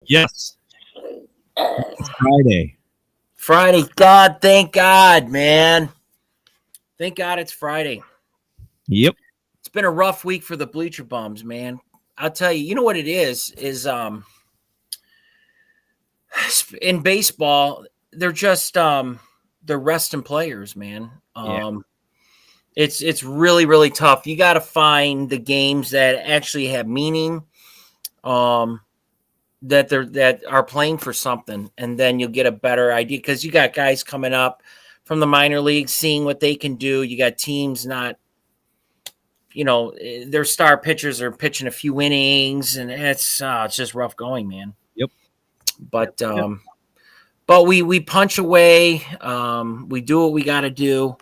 Yes. It's Friday. Friday. God, thank God, man. Thank God it's Friday. Yep. It's been a rough week for the Bleacher Bums, man. I'll tell you, you know what it is in baseball, they're just they're resting players, man. Yeah. It's really, really tough. You gotta find the games that actually have meaning. That are playing for something, and then you'll get a better idea because you got guys coming up from the minor leagues, seeing what they can do. You got teams not, their star pitchers are pitching a few innings, and it's just rough going, man. Yep. But Yep. but we punch away. We do what we got to do.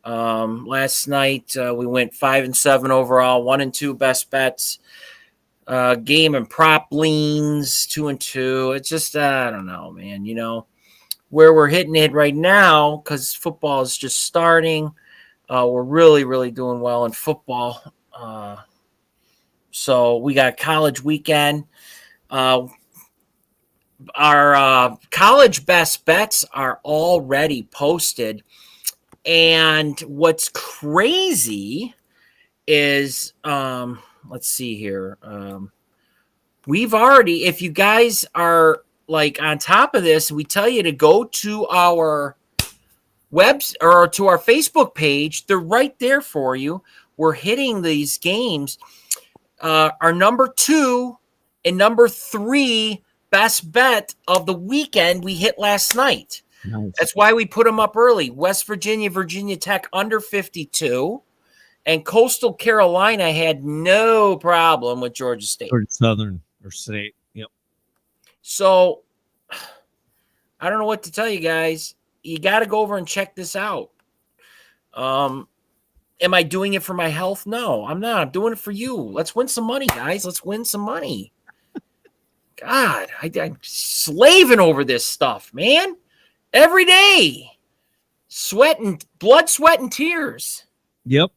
Last night we went 5-7 overall, 1-2 best bets. Game and prop leans 2-2. It's just I don't know, man. Where we're hitting it right now because football is just starting. We're really, really doing well in football. So we got college weekend. Our college best bets are already posted, and what's crazy is let's see here. We've already, if you guys are like on top of this, we tell you to go to our webs or to our Facebook page. They're right there for you. We're hitting these games. Our number 2 and number 3 best bet of the weekend we hit last night. Nice. That's why we put them up early. West Virginia, Virginia Tech under 52. And Coastal Carolina had no problem with Georgia State. Or Southern or State. Yep. So I don't know what to tell you guys. You got to go over and check this out. Am I doing it for my health? No, I'm not. I'm doing it for you. Let's win some money, guys. Let's win some money. God, I'm slaving over this stuff, man. Every day. Blood, sweat, and tears. Yep.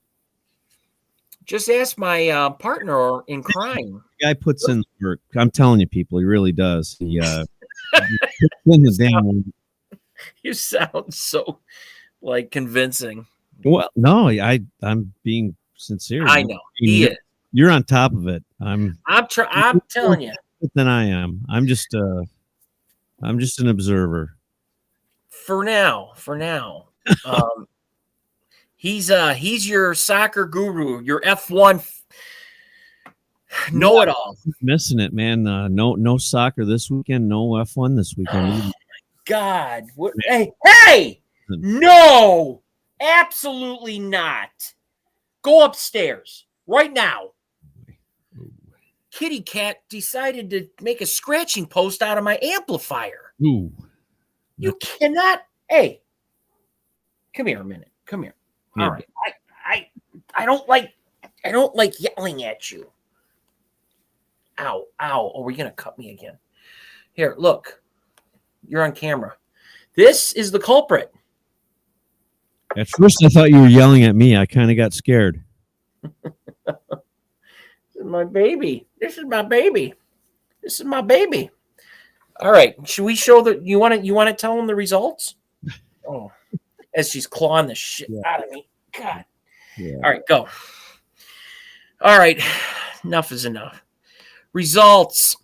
Just ask my partner in crime. The guy puts in work. I'm telling you, people, he really does. He puts in the damn. You sound so like convincing. Well, no, I'm being sincere. I know he is. You're on top of it. I'm telling you. Than I am. I'm just an observer. For now. He's your soccer guru, your F1 know-it-all. Missing it, man. No soccer this weekend. No F1 this weekend. Oh my God! What? Hey! No, absolutely not. Go upstairs right now. Kitty Cat decided to make a scratching post out of my amplifier. Ooh. You cannot. Hey, come here a minute. Come here. All right. I don't like yelling at you. Ow. Oh, are we gonna cut me again? Here, look. You're on camera. This is the culprit. At first I thought you were yelling at me. I kind of got scared. This is my baby. This is my baby. All right. Should we show you want to tell them the results? Oh. As she's clawing the shit out of me. God. Yeah. All right, go. All right. Enough is enough. Results.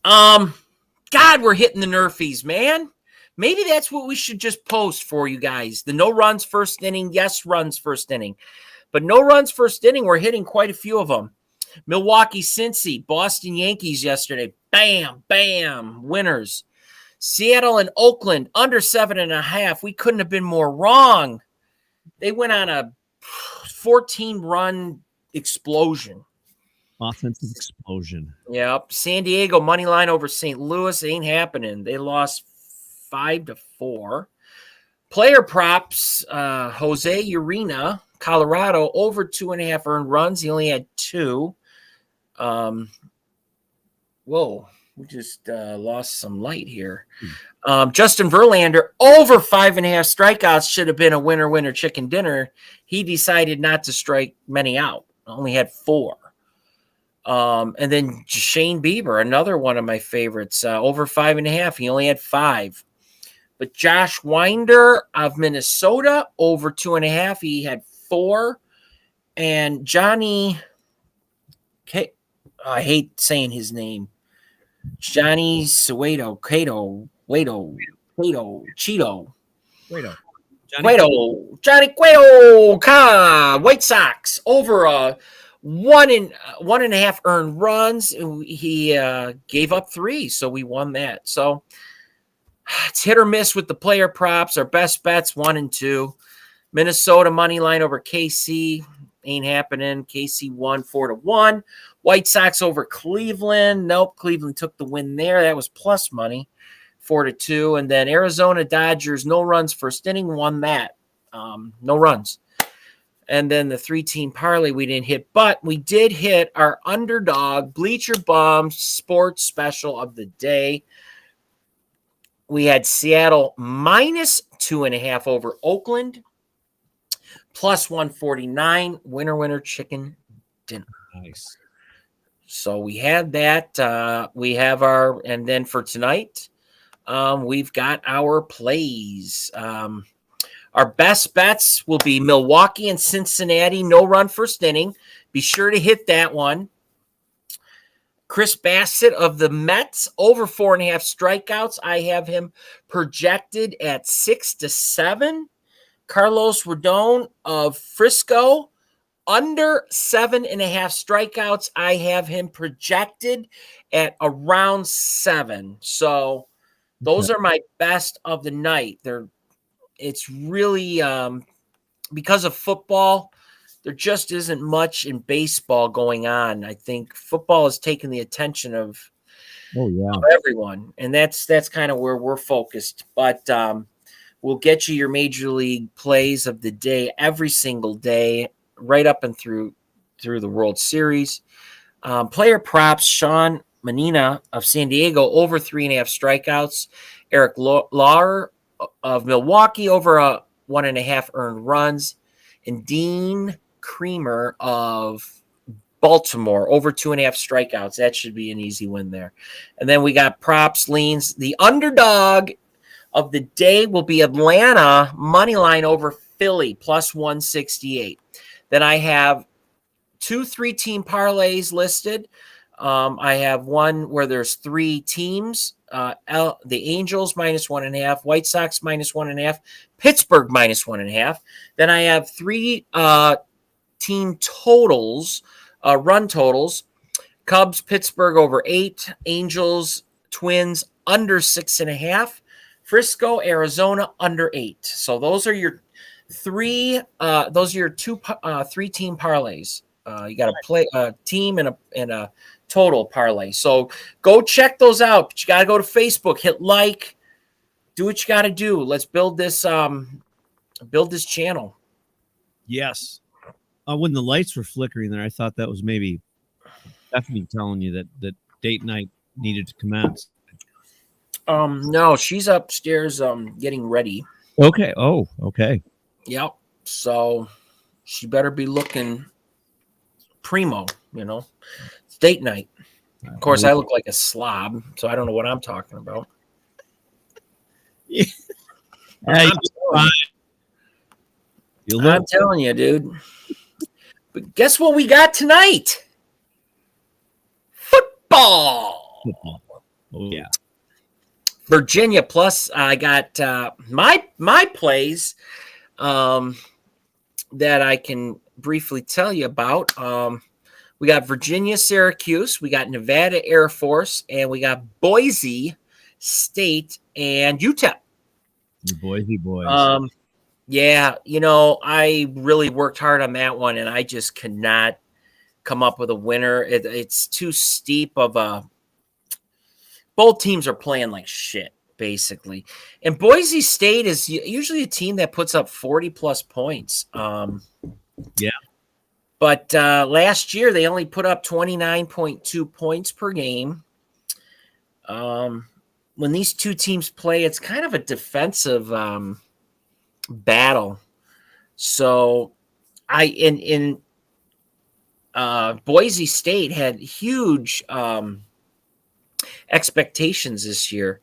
God, we're hitting the nerfies, man. Maybe that's what we should just post for you guys. The no runs first inning, yes runs first inning. But no runs first inning, we're hitting quite a few of them. Milwaukee, Cincy, Boston Yankees yesterday. Bam, bam, winners. Seattle and Oakland, under 7.5. We couldn't have been more wrong. They went on a 14-run explosion. Offensive explosion. Yep. San Diego, money line over St. Louis. Ain't happening. They lost 5-4. Player props, Jose Urena, Colorado, over 2.5 earned runs. He only had 2. Whoa. We just lost some light here. Justin Verlander, over 5.5 strikeouts. Should have been a winner, chicken dinner. He decided not to strike many out. Only had 4. And then Shane Bieber, another one of my favorites, over 5.5. He only had 5. But Josh Winder of Minnesota, over 2.5. He had 4. And Johnny, I hate saying his name. Johnny Cueto, Cheeto. Johnny Cueto, White Sox over 1.5 earned runs. He gave up 3, so we won that. So it's hit or miss with the player props. Our best bets 1 and 2. Minnesota money line over KC ain't happening. KC won 4-1. White Sox over Cleveland. Nope, Cleveland took the win there. That was plus money. 4-2. And then Arizona Dodgers, no runs first inning, won that. No runs. And then the 3-team parlay we didn't hit, but we did hit our underdog Bleacher Bum sports special of the day. We had Seattle minus 2.5 over Oakland, plus 149. Winner, chicken dinner. Nice. So we had that. We have our, and then for tonight, we've got our plays. Our best bets will be Milwaukee and Cincinnati, no run first inning. Be sure to hit that one. Chris Bassett of the Mets, over 4.5 strikeouts. I have him projected at 6-7. Carlos Rodon of Frisco, under 7.5 strikeouts. I have him projected at around 7. So those are my best of the night. It's really because of football, there just isn't much in baseball going on. I think football has taken the attention of everyone, and that's kind of where we're focused. But we'll get you your major league plays of the day every single day, right up and through the World Series. Player props: Sean Manina of San Diego, over 3.5 strikeouts. Eric Lauer of Milwaukee, over 1.5 earned runs. And Dean Creamer of Baltimore, over 2.5 strikeouts. That should be an easy win there. And then we got props, leans. The underdog of the day will be Atlanta, money line over Philly, plus 168. Then I have 2 3-team parlays listed. I have one where there's 3 teams. The Angels minus 1.5, White Sox minus 1.5, Pittsburgh minus 1.5. Then I have 3 team totals, run totals. Cubs, Pittsburgh over 8, Angels, Twins under 6.5, Frisco, Arizona under 8. So those are your 2 3-team parlays. You got to play a team and a total parlay. So go check those out. But you got to go to Facebook, hit like, do what you got to do. Let's build this channel. Yes. When the lights were flickering there, I thought that was maybe Stephanie telling you that date night needed to commence. No, she's upstairs getting ready. Okay. Oh, okay. Yep. So she better be looking primo, It's date night. Of course, I look like a slob, so I don't know what I'm talking about. Yeah. I'm telling you, dude. But guess what we got tonight? Football. Oh, yeah. Virginia plus. I got my plays that I can briefly tell you about. We got Virginia, Syracuse. We got Nevada Air Force, and we got Boise State and UTEP. The Boise boys. Yeah, I really worked hard on that one, and I just could not come up with a winner. It's too steep of a. Both teams are playing like shit, basically. And Boise State is usually a team that puts up 40-plus points. Yeah. But last year, they only put up 29.2 points per game. When these two teams play, it's kind of a defensive battle. So in Boise State had huge expectations this year,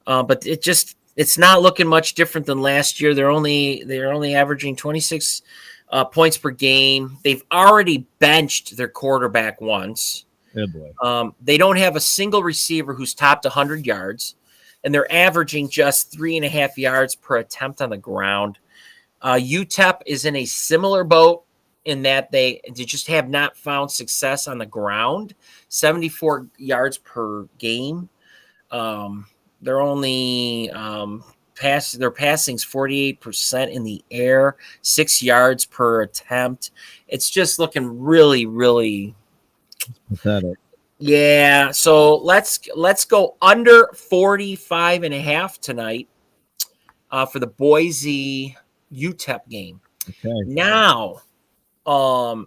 but it's not looking much different than last year. They're only averaging 26 points per game. They've already benched their quarterback once. Oh boy. They don't have a single receiver who's topped 100 yards, and they're averaging just 3.5 yards per attempt on the ground. UTEP is in a similar boat in that they just have not found success on the ground. 74 yards per game. They're only their passing's 48% in the air, 6 yards per attempt. It's just looking really, really pathetic. Yeah, so let's go under 45.5 tonight for the Boise UTEP game. Okay. Now, I'm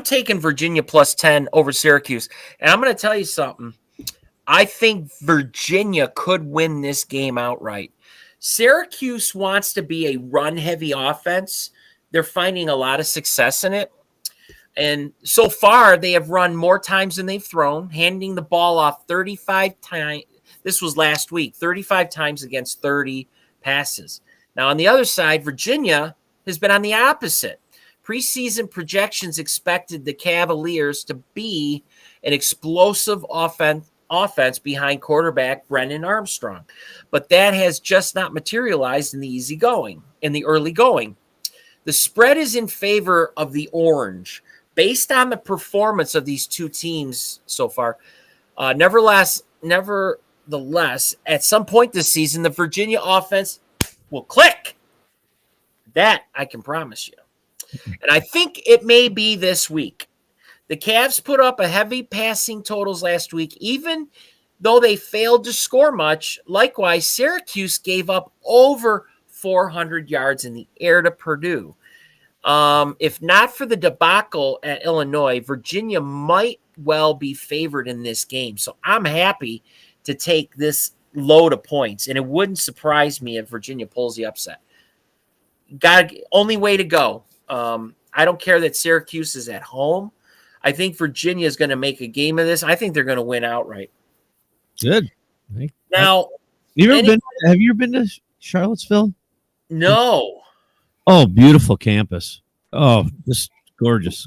taking Virginia plus 10 over Syracuse, and I'm going to tell you something. I think Virginia could win this game outright. Syracuse wants to be a run-heavy offense. They're finding a lot of success in it. And so far, they have run more times than they've thrown, handing the ball off 35 times. This was last week, 35 times against 30 passes. Now, on the other side, Virginia has been on the opposite. Preseason projections expected the Cavaliers to be an explosive offense behind quarterback Brennan Armstrong. But that has just not materialized in the early going. The spread is in favor of the Orange. Based on the performance of these two teams so far, nevertheless, at some point this season, the Virginia offense will click. That I can promise you. And I think it may be this week. The Cavs put up a heavy passing totals last week, even though they failed to score much. Likewise, Syracuse gave up over 400 yards in the air to Purdue. If not for the debacle at Illinois, Virginia might well be favored in this game. So I'm happy to take this load of points, and it wouldn't surprise me if Virginia pulls the upset. Only way to go. I don't care that Syracuse is at home. I think Virginia is going to make a game of this. I think they're going to win outright. Good. Now, have you ever been to Charlottesville? No. Oh, beautiful campus. Oh, just gorgeous.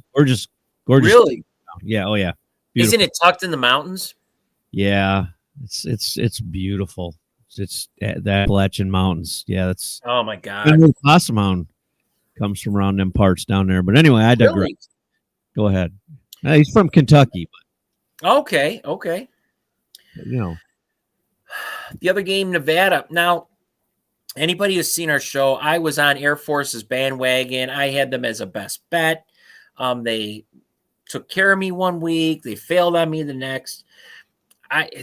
Really? Yeah. Oh, yeah. Beautiful. Isn't it tucked in the mountains? Yeah. It's beautiful. It's the Appalachian Mountains. Yeah, that's. Oh my God. Possum Mountain comes from around them parts down there. But anyway, I digress. Really? Go ahead. He's from Kentucky. But, okay. The other game, Nevada. Now, anybody who's seen our show, I was on Air Force's bandwagon. I had them as a best bet. They took care of me one week. They failed on me the next.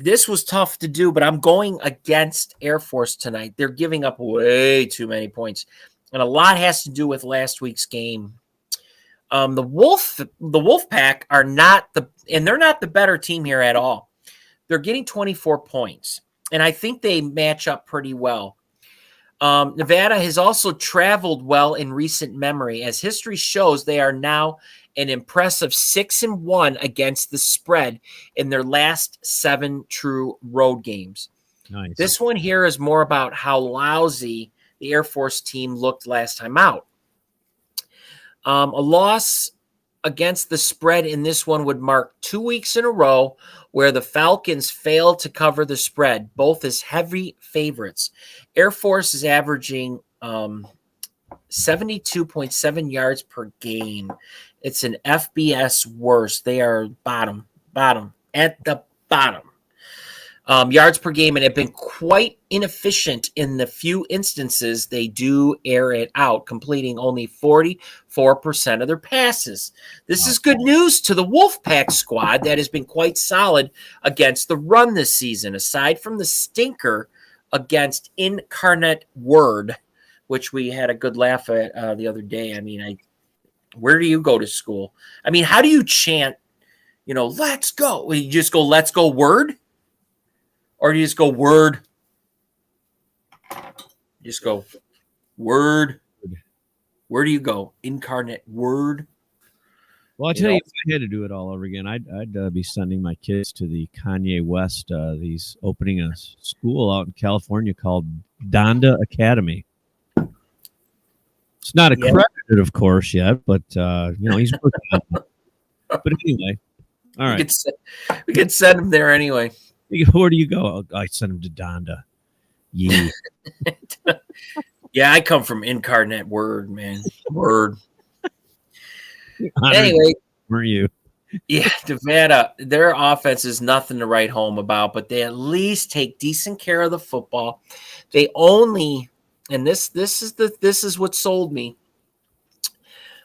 This was tough to do, but I'm going against Air Force tonight. They're giving up way too many points, and a lot has to do with last week's game. The Wolfpack are not they're not the better team here at all. They're getting 24 points, and I think they match up pretty well. Nevada has also traveled well in recent memory. As history shows, they are now an impressive 6-1 against the spread in their last 7 true road games. Nice. This one here is more about how lousy the Air Force team looked last time out. A loss against the spread in this one would mark 2 weeks in a row where the Falcons failed to cover the spread, both as heavy favorites. Air Force is averaging 72.7 yards per game. It's an FBS worst. They are bottom at the bottom. Yards per game, and have been quite inefficient in the few instances they do air it out, completing only 44% of their passes. This is good news to the Wolfpack squad that has been quite solid against the run this season, aside from the stinker against Incarnate Word, which we had a good laugh at the other day. I mean, where do you go to school? I mean, how do you chant, let's go? You just go, let's go Word? Or do you just go Word? You just go Word. Where do you go? Incarnate Word. Well, I tell you, if I had to do it all over again, I'd be sending my kids to the Kanye West. He's opening a school out in California called Donda Academy. It's not accredited, of course, yet, but he's working on it. But anyway, all right. We could send him there anyway. Where do you go? I send him to Donda. Yeah. Yeah, I come from Incarnate Word, man. Word. Anyway, were you? Yeah, Nevada, their offense is nothing to write home about, but they at least take decent care of the football. They only, and this is what sold me.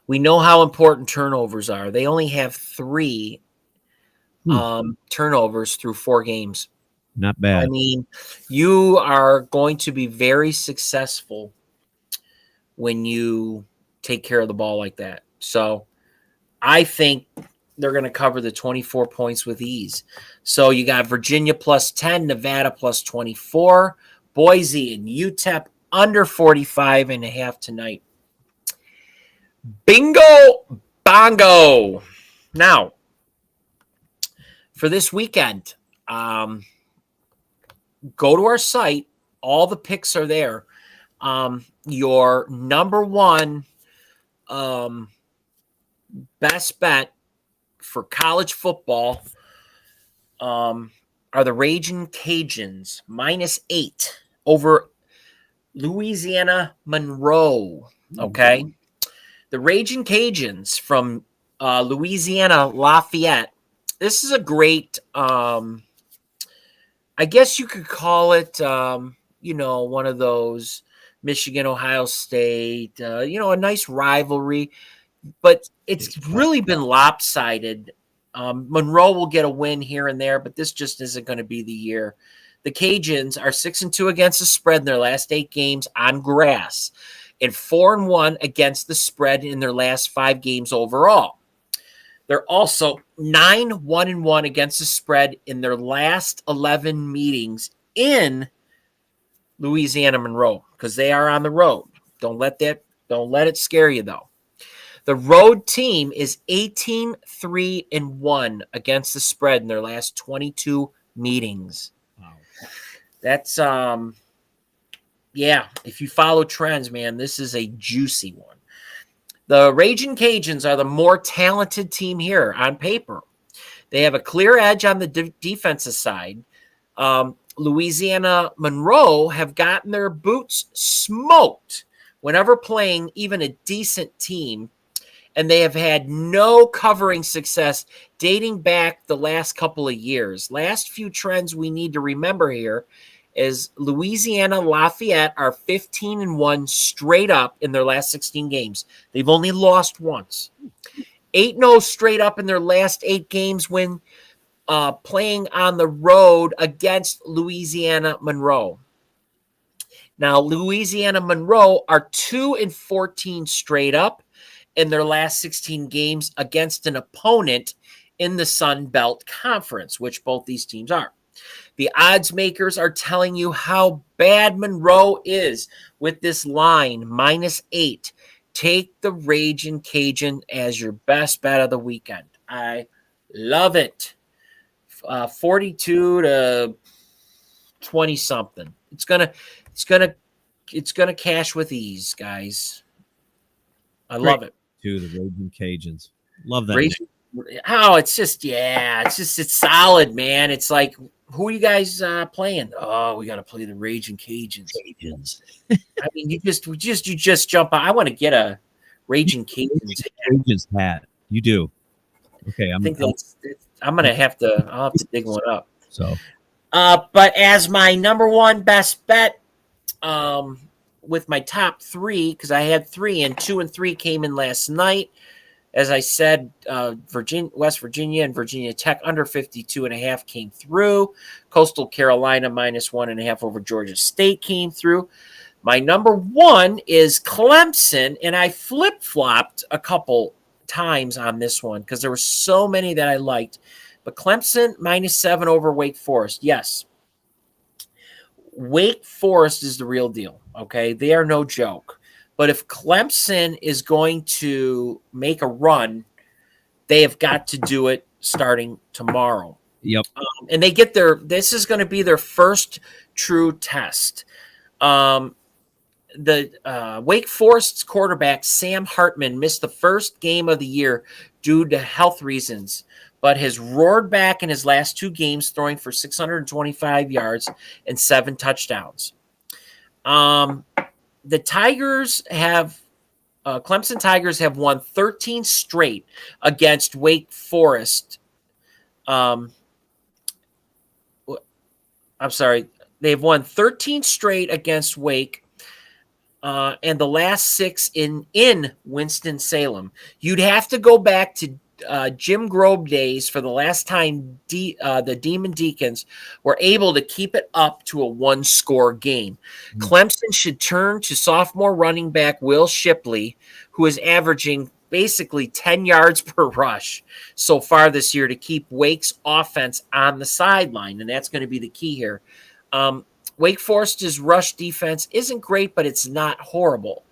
We know how important turnovers are. They only have 3 turnovers through 4 games. Not bad. I mean, you are going to be very successful when you take care of the ball like that. So I think they're going to cover the 24 points with ease. So you got Virginia plus 10, Nevada plus 24, Boise and UTEP under 45.5 tonight. Bingo bongo. Now, for this weekend, go to our site. All the picks are there. Your number one best bet for college football are the Raging Cajuns -8 over Louisiana Monroe. Okay. The Raging Cajuns from Louisiana Lafayette. This is a great, I guess you could call it, one of those Michigan, Ohio State, a nice rivalry, but it's really been lopsided. Monroe will get a win here and there, but this just isn't going to be the year. The Cajuns are 6-2 against the spread in their last 8 games on grass, and 4-1 against the spread in their last 5 games overall. They're also 9-1-1 against the spread in their last 11 meetings in Louisiana Monroe, because they are on the road. Don't let it scare you, though. The road team is 18-3-1 against the spread in their last 22 meetings. Wow. That's if you follow trends, man, this is a juicy one. The Raging Cajuns are the more talented team here on paper. They have a clear edge on the defensive side. Louisiana Monroe have gotten their boots smoked whenever playing even a decent team, and they have had no covering success dating back the last couple of years. Last few trends we need to remember here is Louisiana Lafayette are 15-1 straight up in their last 16 games. They've only lost once. 8-0 straight up in their last 8 games when playing on the road against Louisiana Monroe. Now, Louisiana Monroe are 2-14 straight up in their last 16 games against an opponent in the Sun Belt Conference, which both these teams are. The odds makers are telling you how bad Monroe is with this line, -8. Take the Raging Cajun as your best bet of the weekend. I love it. 42 to 20 something. It's gonna cash with ease, guys. I love it. To the Raging Cajuns. Love that. It's solid, man. It's like, who are you guys playing? Oh, we got to play the Raging Cajuns. I mean, you just jump on. I want to get a Raging Cajuns hat. You do. Okay, I'm gonna have to. I'll have to dig one up. So, but as my number one best bet, with my top 3, because I had 3 and 2 and 3 came in last night. As I said, West Virginia and Virginia Tech under 52.5 came through. Coastal Carolina -1.5 over Georgia State came through. My number 1 is Clemson, and I flip-flopped a couple times on this one because there were so many that I liked. But Clemson -7 over Wake Forest. Yes. Wake Forest is the real deal, okay? They are no joke. But if Clemson is going to make a run, they have got to do it starting tomorrow. Yep. And they get this is going to be their first true test. The Wake Forest's quarterback, Sam Hartman, missed the first game of the year due to health reasons, but has roared back in his last 2 games, throwing for 625 yards and 7 touchdowns. The Tigers have Clemson Tigers have won 13 straight against Wake Forest. I'm sorry. They've won 13 straight against Wake, and the last 6 in Winston-Salem. You'd have to go back to Jim Grove days for the last time the Demon Deacons were able to keep it up to a 1-score game. Mm-hmm. Clemson should turn to sophomore running back Will Shipley, who is averaging basically 10 yards per rush so far this year to keep Wake's offense on the sideline, and that's going to be the key here. Wake Forest's rush defense isn't great, but it's not horrible.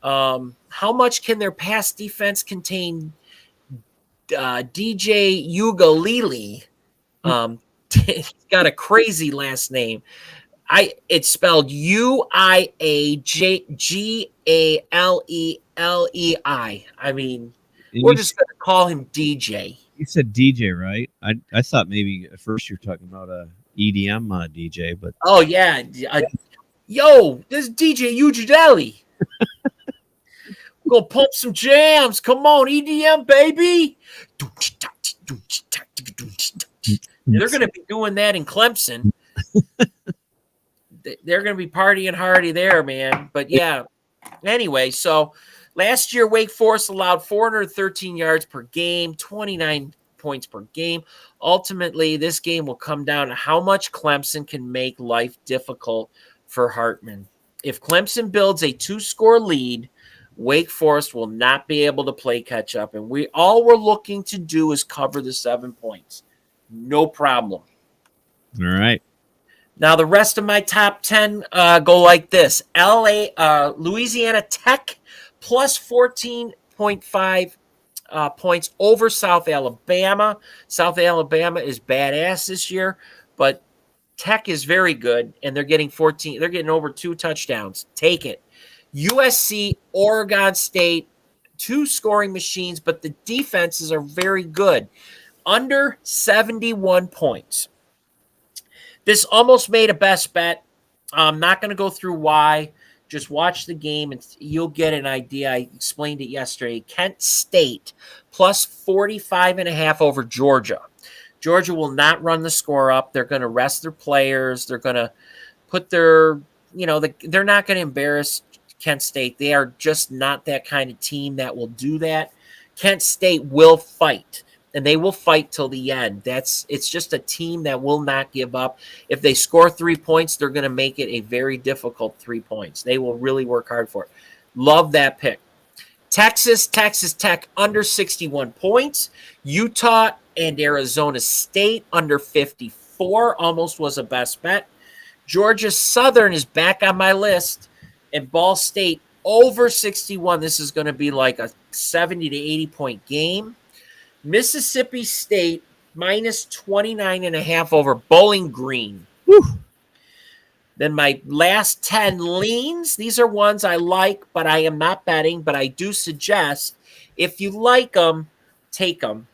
How much can their pass defense contain DJ Ugalele? He's got a crazy last name. It's spelled Uiaggalelei. I mean, we're just going to call him DJ. You said DJ, right? I thought maybe at first you were talking about a EDM DJ, but oh yeah, yo, this is DJ Ugalele. Go pump some jams. Come on, EDM, baby. They're going to be doing that in Clemson. They're going to be partying hardy there, man. But yeah, anyway, so last year, Wake Forest allowed 413 yards per game, 29 points per game. Ultimately, this game will come down to how much Clemson can make life difficult for Hartman. If Clemson builds a 2-score lead, Wake Forest will not be able to play catch up. And all we're looking to do is cover the 7 points. No problem. All right. Now, the rest of my top 10 go like this. Louisiana Tech plus 14.5 points over South Alabama. South Alabama is badass this year, but Tech is very good, and they're getting 14. They're getting over 2 touchdowns. Take it. USC, Oregon State, 2 scoring machines, but the defenses are very good. Under 71 points. This almost made a best bet. I'm not going to go through why. Just watch the game and you'll get an idea. I explained it yesterday. Kent State plus 45.5 over Georgia. Georgia will not run the score up. They're going to rest their players. They're going to put their, they're not going to embarrass Kent State. They are just not that kind of team that will do that. Kent State will fight. And they will fight till the end. It's just a team that will not give up. If they score 3 points, they're going to make it a very difficult 3 points. They will really work hard for it. Love that pick. Texas Tech under 61 points. Utah and Arizona State under 54 almost was a best bet. Georgia Southern is back on my list. And Ball State over 61. This is going to be like a 70 to 80 point game. Mississippi State minus 29.5 over Bowling Green. Whew. Then my last 10 leans. These are ones I like, but I am not betting. But I do suggest if you like them, take them.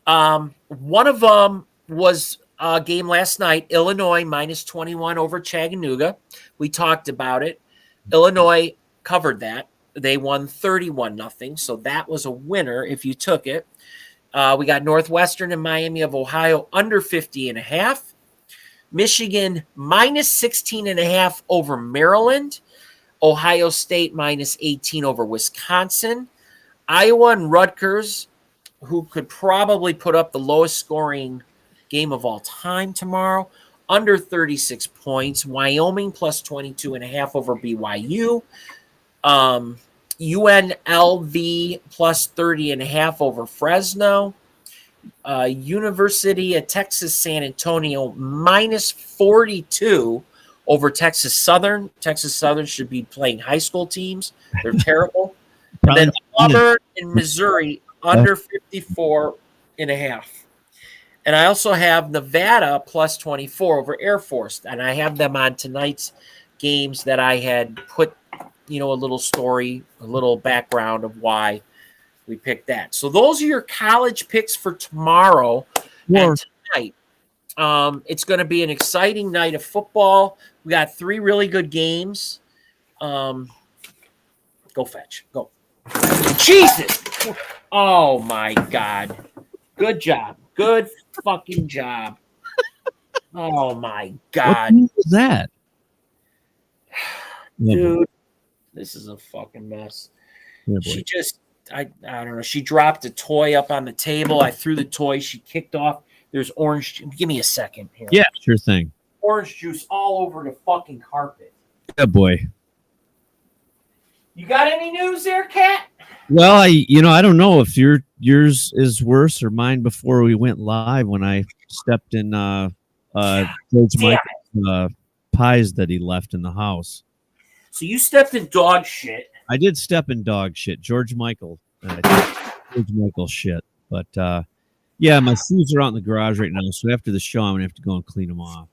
One of them was a game last night. Illinois minus 21 over Chattanooga. We talked about it. Illinois covered that. They won 31-0, so that was a winner if you took it. We got Northwestern and Miami of Ohio under 50.5. Michigan minus 16.5 over Maryland. Ohio State minus 18 over Wisconsin. Iowa and Rutgers, who could probably put up the lowest scoring game of all time tomorrow, under 36 points. Wyoming plus 22.5 over BYU. UNLV plus 30.5 over Fresno. University of Texas San Antonio minus 42 over Texas Southern. Texas Southern should be playing high school teams. They're terrible. And then Auburn and Missouri under 54.5. And I also have Nevada plus 24 over Air Force. And I have them on tonight's games that I had put, a little story, a little background of why we picked that. So those are your college picks for tomorrow and tonight. It's going to be an exciting night of football. We got 3 really good games. Go Fetch. Go. Jesus. Oh, my God. Good job. Good fucking job. Oh, my God. What was that? Dude, this is a fucking mess. Yeah, she just, I don't know. She dropped a toy up on the table. I threw the toy. She kicked off. There's orange. Give me a second here. Yeah, sure thing. Orange juice all over the fucking carpet. Yeah, boy. You got any news there, Kat? Well, I don't know if yours is worse or mine before we went live when I stepped in George Michael's pies that he left in the house. So you stepped in dog shit. I did step in dog shit. George Michael shit. But yeah, my shoes are out in the garage right now, so after the show I'm gonna have to go and clean them off.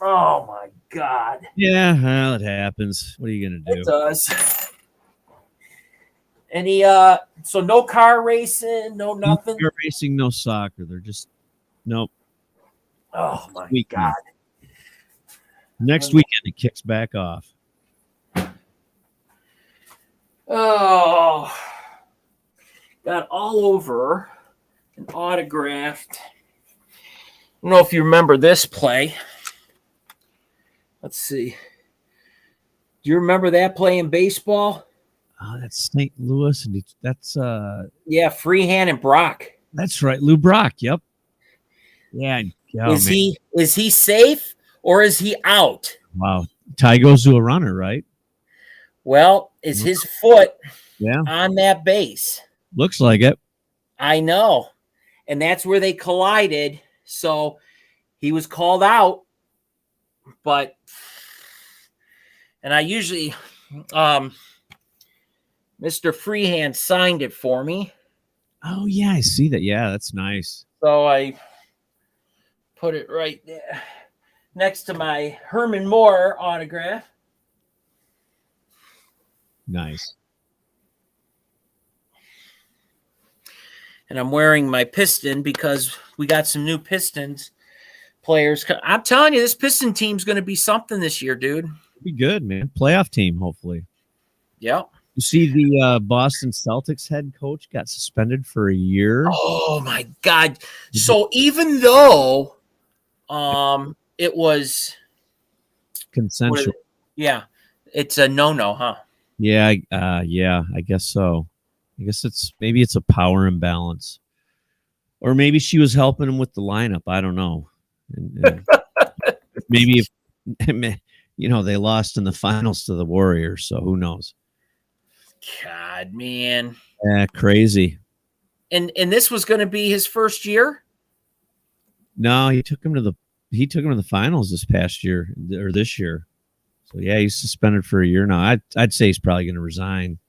Oh my God. Yeah, well, it happens. What are you gonna do? It does. Any so no car racing, no nothing. No car racing, no soccer. They're just nope. Oh my weekend. God. Next weekend it kicks back off. Oh, got all over and autographed. I don't know if you remember this play. Let's see. Do you remember that play in baseball? Oh, that's St. Louis, and that's yeah, Freehand and Brock. That's right, Lou Brock. Yep. Yeah. Is he safe or is he out? Wow. Ty goes to a runner, right? Well, is his foot on that base? Looks like it. I know. And that's where they collided. So he was called out. But, and I usually, Mr. Freehand signed it for me. Oh, yeah, I see that. Yeah, that's nice. So I put it right there next to my Herman Moore autograph. Nice. And I'm wearing my Piston because we got some new Pistons players. I'm telling you, this Piston team's going to be something this year, dude. Be good, man. Playoff team, hopefully. Yep. You see the Boston Celtics head coach got suspended for a year. Oh, my God. So even though it was consensual. Yeah. It's a no-no, huh? Yeah, I guess so. I guess maybe it's a power imbalance. Or maybe she was helping him with the lineup. I don't know. And maybe if they lost in the finals to the Warriors, so who knows? God, man. Yeah, crazy. And this was going to be his first year? No, he took him to the finals this past year or this year. So yeah, he's suspended for a year now. I'd say he's probably going to resign.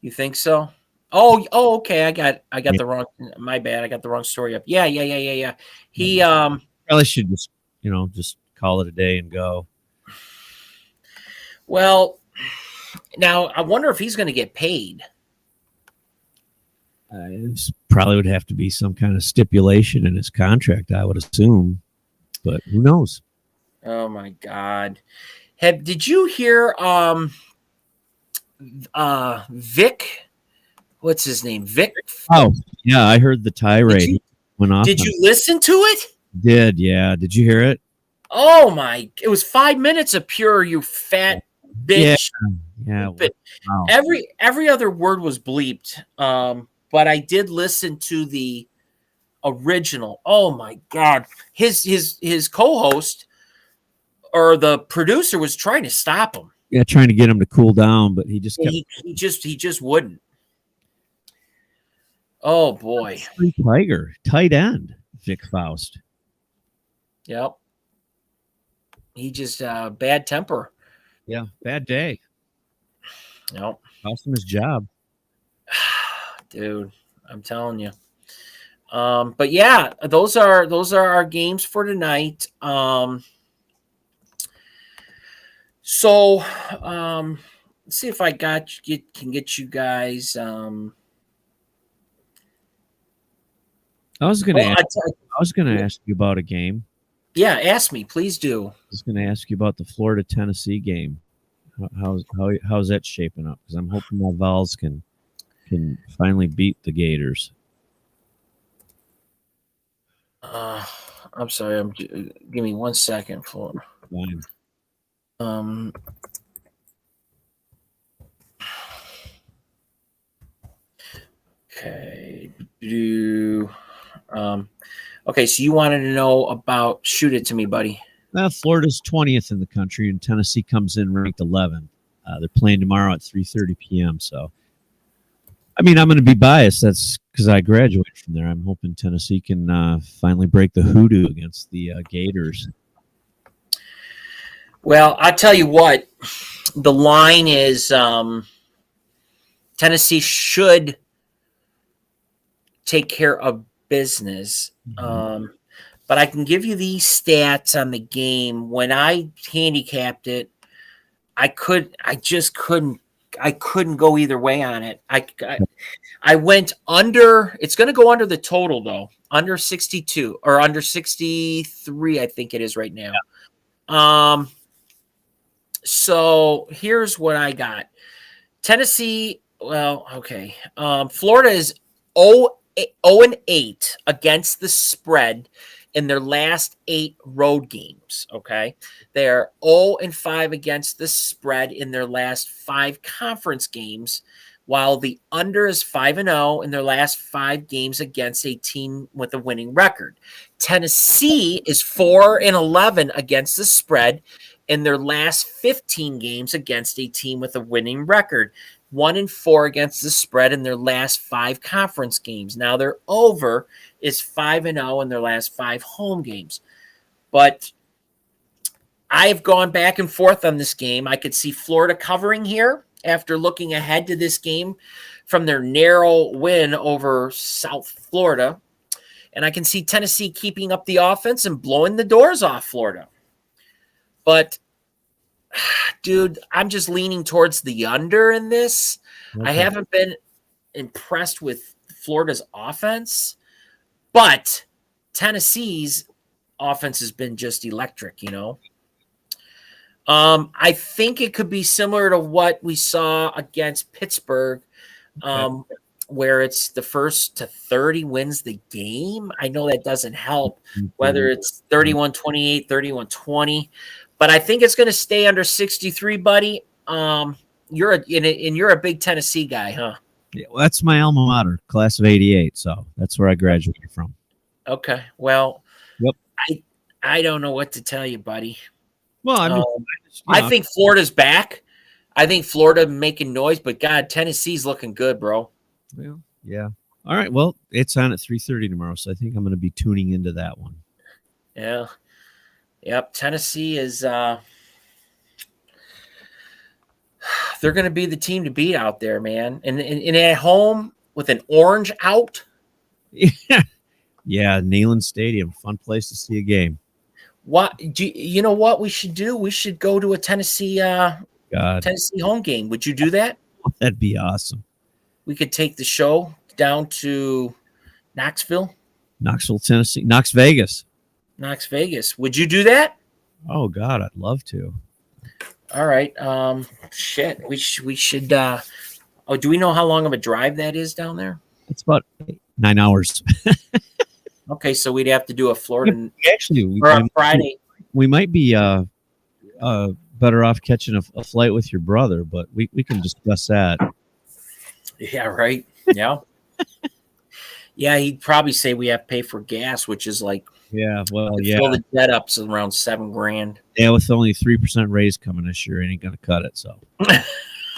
You think so? Oh, okay. I got the wrong. My bad. I got the wrong story up. Yeah. He probably should just call it a day and go. Well, now I wonder if he's going to get paid. Probably would have to be some kind of stipulation in his contract, I would assume, but who knows? Oh my God. Did you hear Vic? What's his name? Vic? Oh, yeah, I heard the tirade went off. Did you listen to it? Did, yeah. Did you hear it? Oh my, it was 5 minutes of pure, you fat bitch. Yeah. Wow. Every other word was bleeped. But I did listen to the original. Oh my God. His co-host or the producer was trying to stop him. Yeah, trying to get him to cool down, but he just kept... he just wouldn't. Oh boy. Tiger, tight end, Vic Faust. Yep. He just bad temper. Yeah, bad day. Nope. Cost him his job. Dude, I'm telling you. But yeah, those are our games for tonight. So let's see if I can get you guys. I was gonna Oh, ask you about a game. yeah, ask me, please do. I was gonna ask you about the Florida Tennessee game. How's that shaping up? Because I'm hoping my Vols can finally beat the Gators. I'm sorry. Give me 1 second for. Fine. Okay. Okay. So you wanted to know about? Shoot it to me, buddy. Florida's 20th in the country, and Tennessee comes in ranked 11th. They're playing tomorrow at 3:30 p.m. So, I mean, I'm going to be biased. That's because I graduated from there. I'm hoping Tennessee can finally break the hoodoo against the Gators. Well, I tell you what, the line is Tennessee should take care of business. But I can give you these stats on the game. When I handicapped it, I couldn't go either way on it. I went under. It's going to go under the total though, under 62 or under 63. I think it is right now. Yeah. So here's what I got. Tennessee. Well, okay. Florida is 0-8 against the spread in their last 8 road games. Okay. They're 0-5 against the spread in their last 5 conference games, while the under is 5-0 in their last 5 games against a team with a winning record. Tennessee is 4-11 against the spread in their last 15 games against a team with a winning record. 1-4 against the spread in their last 5 conference games. Now their over is 5-0 in their last 5 home games. But I've gone back and forth on this game. I could see Florida covering here after looking ahead to this game from their narrow win over South Florida. And I can see Tennessee keeping up the offense and blowing the doors off Florida. But dude, I'm just leaning towards the under in this. Okay. I haven't been impressed with Florida's offense, but Tennessee's offense has been just electric, you know. I think it could be similar to what we saw against Pittsburgh, where it's the first to 30 wins the game. I know that doesn't help, whether it's 31-28, 31-20. But I think it's going to stay under 63, buddy. You're a big Tennessee guy, huh? Yeah, well, that's my alma mater, class of '88. So that's where I graduated from. Okay. Well, yep. I don't know what to tell you, buddy. Well, I think Florida's back. I think Florida making noise, but God, Tennessee's looking good, bro. Well, yeah. All right. Well, it's on at 3:30 tomorrow, so I think I'm going to be tuning into that one. Yeah. Yep, Tennessee is they're going to be the team to beat out there, man. And at home with an orange out. Yeah. Yeah, Neyland Stadium, fun place to see a game. You know what we should do? We should go to a Tennessee home game. Would you do that? That'd be awesome. We could take the show down to Knoxville, Tennessee, Knox Vegas. Would you do that? Oh God, I'd love to. All right. Shit. We should do we know how long of a drive that is down there? It's about 9 hours. Okay, so we'd have to do a Florida Friday. We might be better off catching a flight with your brother, but we can discuss that. Yeah, right. Yeah. Yeah, he'd probably say we have to pay for gas, which is like yeah, well, fill the debt up's around $7,000. Yeah, with only 3% raise coming this year, ain't gonna cut it. So that's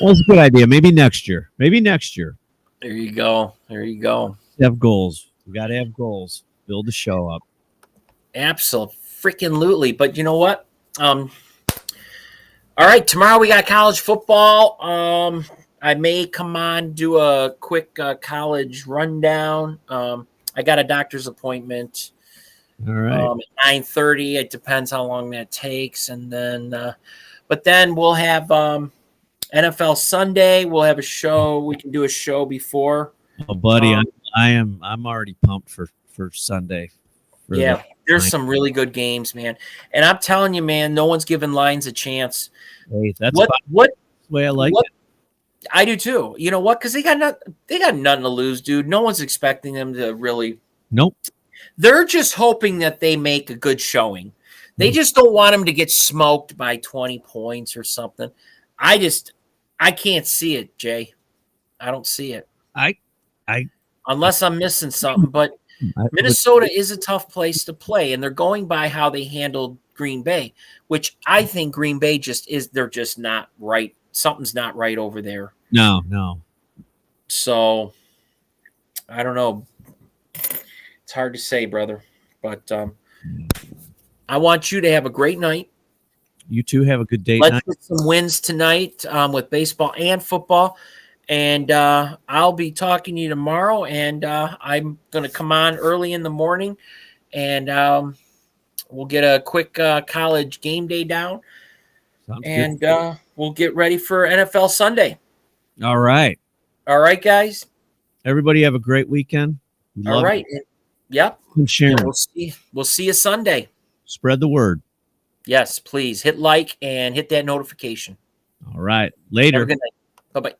a good idea. Maybe next year. There you go. Have goals. We got to have goals. Build the show up. Absolutely. But you know what? All right, tomorrow we got college football. I may come on, do a quick college rundown. I got a doctor's appointment. All right. At 9:30. It depends how long that takes, and then, but then we'll have NFL Sunday. We'll have a show. We can do a show before. Oh, buddy, I'm already pumped for Sunday. Yeah, there's some really good games, man. And I'm telling you, man, no one's giving Lions a chance. Hey, that's what the way I like it. I do too. You know what? Because they got nothing to lose, dude. No one's expecting them to really. Nope. They're just hoping that they make a good showing. They just don't want them to get smoked by 20 points or something. I can't see it, Jay. I don't see it. Unless I'm missing something, but Minnesota is a tough place to play, and they're going by how they handled Green Bay, which I think Green Bay they're just not right. Something's not right over there. No. So I don't know. It's hard to say, brother, but I want you to have a great night. You two have a good day. Let's get some wins tonight with baseball and football. And I'll be talking to you tomorrow, and I'm going to come on early in the morning, and we'll get a quick college game day down. Sounds and good. We'll get ready for NFL Sunday. All right. All right, guys. Everybody have a great weekend. All right. Yep. And sharing. We'll see you Sunday. Spread the word. Yes, please. Hit like and hit that notification. All right. Later. Have a good night. Bye-bye.